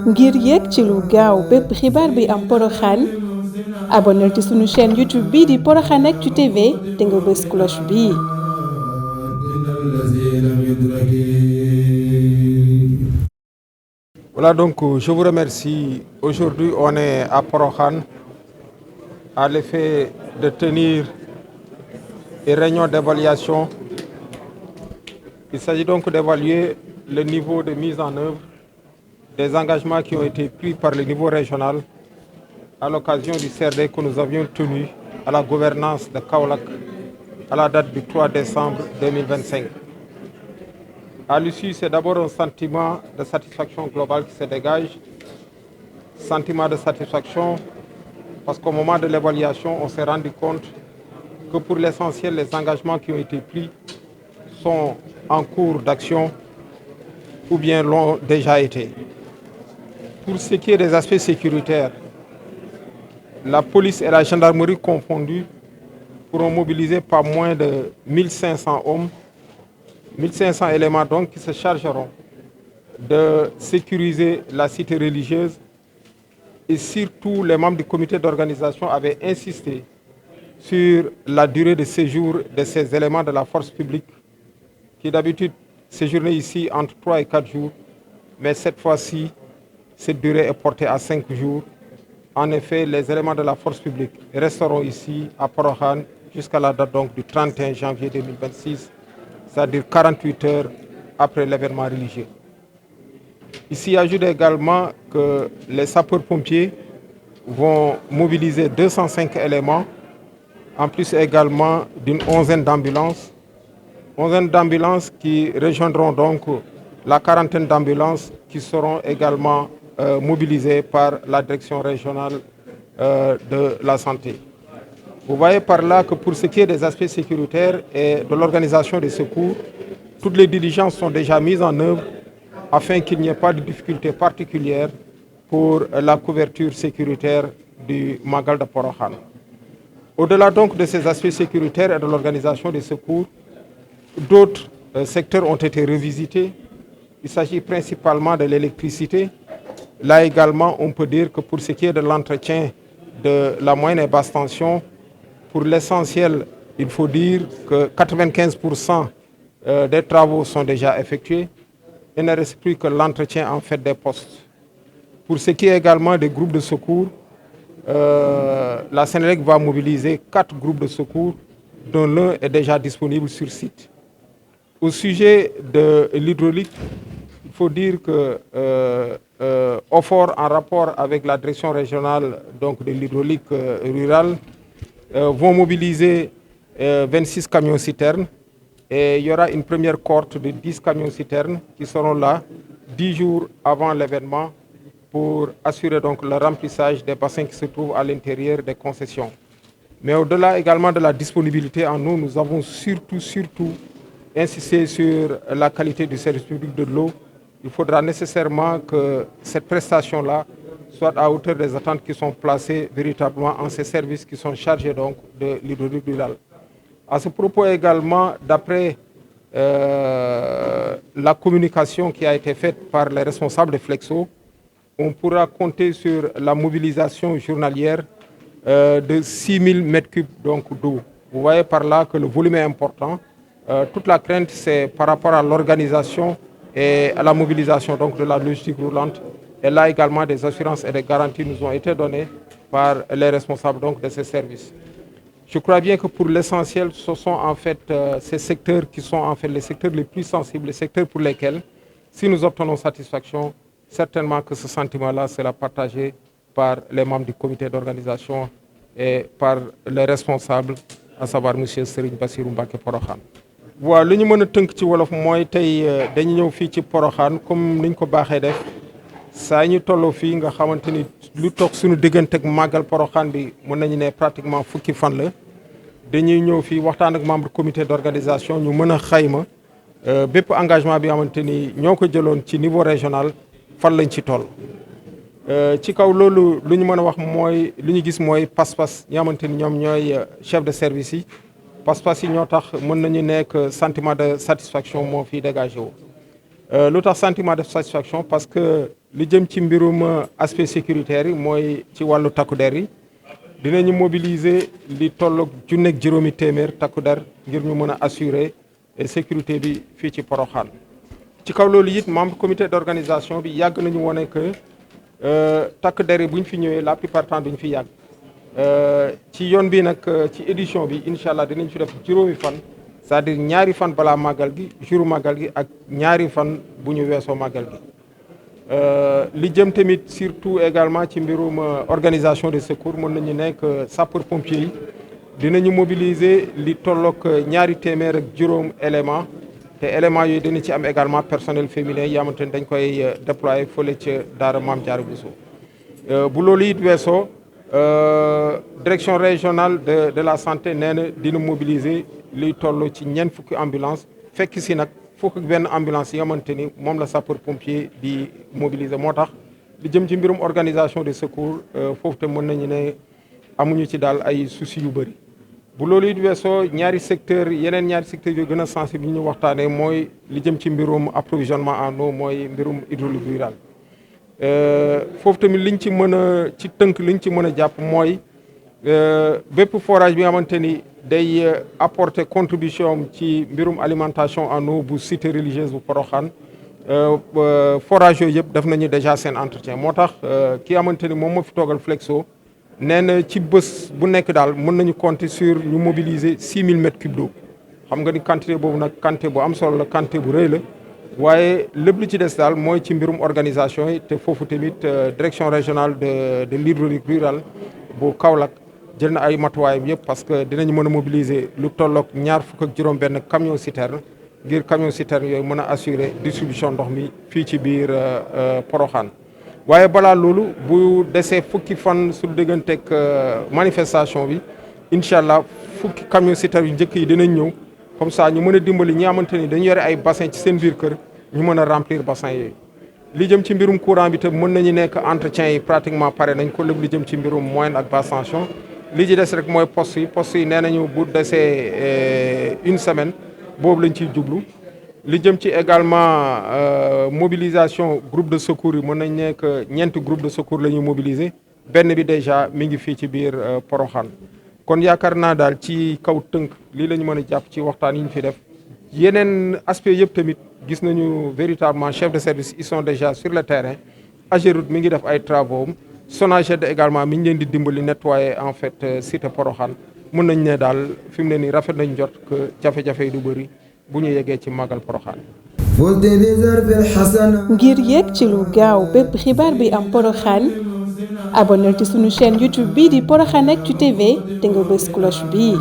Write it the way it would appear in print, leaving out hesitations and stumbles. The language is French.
ngir yéeg ci lu gaaw bépp xibaar bi am Porokhane abonnel ci sunu chaîne YouTube bii di Porokhane Actu TV te nga bës cloche bii. Voilà, donc je vous remercie. Aujourd'hui, on est à Porokhane à l'effet de tenir une réunion d'évaluation. Il s'agit donc d'évaluer le niveau de mise en œuvre des engagements qui ont été pris par le niveau régional à l'occasion du CRD que nous avions tenu à la gouvernance de Kaolack à la date du 3 décembre 2025. À l'issue, c'est d'abord un sentiment de satisfaction globale qui se dégage. Sentiment de satisfaction parce qu'au moment de l'évaluation, on s'est rendu compte que pour l'essentiel, les engagements qui ont été pris sont en cours d'action ou bien l'ont déjà été. Pour ce qui est des aspects sécuritaires, la police et la gendarmerie confondues pourront mobiliser pas moins de 1500 hommes, 1500 éléments donc qui se chargeront de sécuriser la cité religieuse. Et surtout, les membres du comité d'organisation avaient insisté sur la durée de séjour de ces éléments de la force publique qui d'habitude séjournaient ici entre 3 et 4 jours. Mais cette fois-ci, cette durée est portée à 5 jours. En effet, les éléments de la force publique resteront ici à Porokhane jusqu'à la date donc du 31 janvier 2026, c'est-à-dire 48 heures après l'événement religieux. Ici, ajoute également que les sapeurs-pompiers vont mobiliser 205 éléments, en plus également d'une onzaine d'ambulances. Onzaine d'ambulances qui rejoindront donc la quarantaine d'ambulances qui seront également mobilisées par la direction régionale de la santé. Vous voyez par là que pour ce qui est des aspects sécuritaires et de l'organisation des secours, toutes les diligences sont déjà mises en œuvre afin qu'il n'y ait pas de difficultés particulières pour la couverture sécuritaire du Magal de Porokhane. Au-delà donc de ces aspects sécuritaires et de l'organisation des secours, d'autres secteurs ont été revisités. Il s'agit principalement de l'électricité. Là également, on peut dire que pour ce qui est de l'entretien de la moyenne et basse tension, pour l'essentiel, il faut dire que 95% des travaux sont déjà effectués. Il ne reste plus que l'entretien en fait des postes. Pour ce qui est également des groupes de secours, la Sénélec va mobiliser 4 groupes de secours, dont l'un est déjà disponible sur site. Au sujet de l'hydraulique, il faut dire que OFOR, en rapport avec la direction régionale donc, de l'hydraulique rurale, vont mobiliser 26 camions-citernes et il y aura une première cohorte de 10 camions-citernes qui seront là 10 jours avant l'événement pour assurer donc le remplissage des bassins qui se trouvent à l'intérieur des concessions. Mais au-delà également de la disponibilité en eau, nous avons surtout insisté sur la qualité du service public de l'eau. Il faudra nécessairement que cette prestation-là soit à hauteur des attentes qui sont placées véritablement en ces services qui sont chargés donc de l'hydraulique rurale. À ce propos également, d'après la communication qui a été faite par les responsables de Flexo, on pourra compter sur la mobilisation journalière de 6000 m3 d'eau. Vous voyez par là que le volume est important. Toute la crainte, c'est par rapport à l'organisation et à la mobilisation donc, de la logistique roulante. Et là également, des assurances et des garanties nous ont été données par les responsables donc, de ces services. Je crois bien que pour l'essentiel, ce sont en fait ces secteurs qui sont en fait les secteurs les plus sensibles, les secteurs pour lesquels, si nous obtenons satisfaction, certainement que ce sentiment-là sera partagé par les membres du comité d'organisation et par les responsables, à savoir M. Serigne Bassirou Mbacké Porokhane. waaw li ñu mën a tënk ci wolof mooy tey dañu ñëw fii ci Porokhane comme niñ ko baaxee def saa ñu tolloo fii nga xamante ni lu toog suñu diggante ak màggal Porokhane bi mën nañu ne pratiquement fukki fan la dañuy ñëw fii waxtaan ak membre comité d'organisation ñu mën a xayma bépp engagement bi xamante ni ñoo ko jëloon ci niveau régional fan lañ ci toll. ci kaw loolu lu ñu mën a wax mooy li ñu gis mooy pas-pas ñi xamante ni ñoom ñooy chef de service yi pas-pas yi ñoo tax mën nañu nekk sentiment de satisfaction moo fi dégagé wu. lu tax sentiment de satisfaction parce que li jëm ci mbirum aspect sécuritaire yi mooy ci wàllu takku der yi dinañu mobiliser li tolloog junneeg juróomi téeméer takku der ngir ñu mën a assurer sécurité bi fii ci Porokhane. ci kaw loolu it membre comité d'organisation bi yàgg nañu wone que takk der yi bu ñu fi ñëwee la plupart temps duñ fi yàgg ci yoon bi nag ci édition bi incha allah dinañ fi def juróomi fan c'est-à-dire ñaari fan balaa màggal gi jour màggal gi ak ñaari fan bu ñu weesoo màggal gi. li jëm tamit surtout également ci mbirum organisation de secours mën nañu nekk sapeur pompier yi dinañu mobiliser li tolloog ñaari téeméer ak juróom élément te éléments yooyu dina ci am également personnel féminin yi xamante ne dañ koy déployer fële ca Daara Maam Jaara Buso bu loolu it weesoo direction régionale de la santé nee na dina mobiliser liy toll ci ñeent fukki ambulance fekk si nag fukk ak benn ambulance yi nga xamante ni moom la sapeur pompier di mobiliser moo tax li jëm ci mbirum organisation de secours foofu te mën nañu ne amuñu ci daal ay soucis yu bëri. bu loolu it weesoo ñaari secteur yeneen ñaari secteurs yu gën a sensible ñu waxtaanee mooy li jëm ci mbirum approvisionnement en eau mooy mbirum hydraulique rural foofu tamit liñ ci mën a ci tënk liñ ci mën a jàpp mooy bépp forage bi nga xamante ni day apporter contribution ci mbirum alimentation en eau bu cité religieuse bu Porokhane forage yooyu yëpp def nañu déjà seen entretien moo tax ki xamante ni moom moo fi toogal Flexo nee na ci bés bu nekk daal mën nañu compter sur ñu mobiliser 6000 mètres cubes d'eau xam nga ni quantité boobu nag quantité bu am solo la quantité bu rëy la waaye lépp lu ci des daal mooy ci mbirum organisation yi te foofu tamit direction régionale de l'hydraulique rurale bu Kaolack jël na ay matuwaayam yëpp parce que dinañu mën a mobiliser lu tolloog ñaar fukk ak juróom-benn camion citerne ngir camion citerne yooyu mën a assurer distribution ndox mi fii ci biir Porokhane. waaye balaa loolu bu desee fukki fan su dégganteeg manifestation bi incha allah fukki camion citerne yu njëkk yi dinañ ñëw comme ça ñu mën a dimbali ñi xamante ni dañu yore ay bassin ci seen biir kër ñu mën a remplir bassin yooyu. li jëm ci mbirum courant bi te mën nañu nekk entretien yi pratiquement pare nañ ko lépp li jëm ci mbirum moyenne ak basse tension li ci des rek mooy poste yi nee nañu bu desee une semaine boobu lañ ciy jublu. li jëm ci également mobilisation groupe de secours yi mën nañ nekk ñeenti groupe de secours la ñuy mobiliser benn bi déjà mi ngi fii ci biir Porokhane kon yaakaar naa daal ci kaw tënk lii la ñu mën a jàpp ci waxtaan yi ñu fi def yeneen aspect yëpp tamit gis nañu véritablement chef de service ils sont déjà sur le terrain Ageroute mi ngi def ay travaux Sonaged également mi ngi leen di dimbali nettoyer en fait cité Porokhane mën nañ ne daal fi mu ne nii rafet nañ jot que jafe-jafe yi du bëri bu ñu yeggee ci màggal Porokhane. ngir yegg ci lu gaaw bépp xibaar bi am Porokhane abonnel ci sunu chaîne YouTube bii di Porokhaneactu TV te nga bës cloche bii.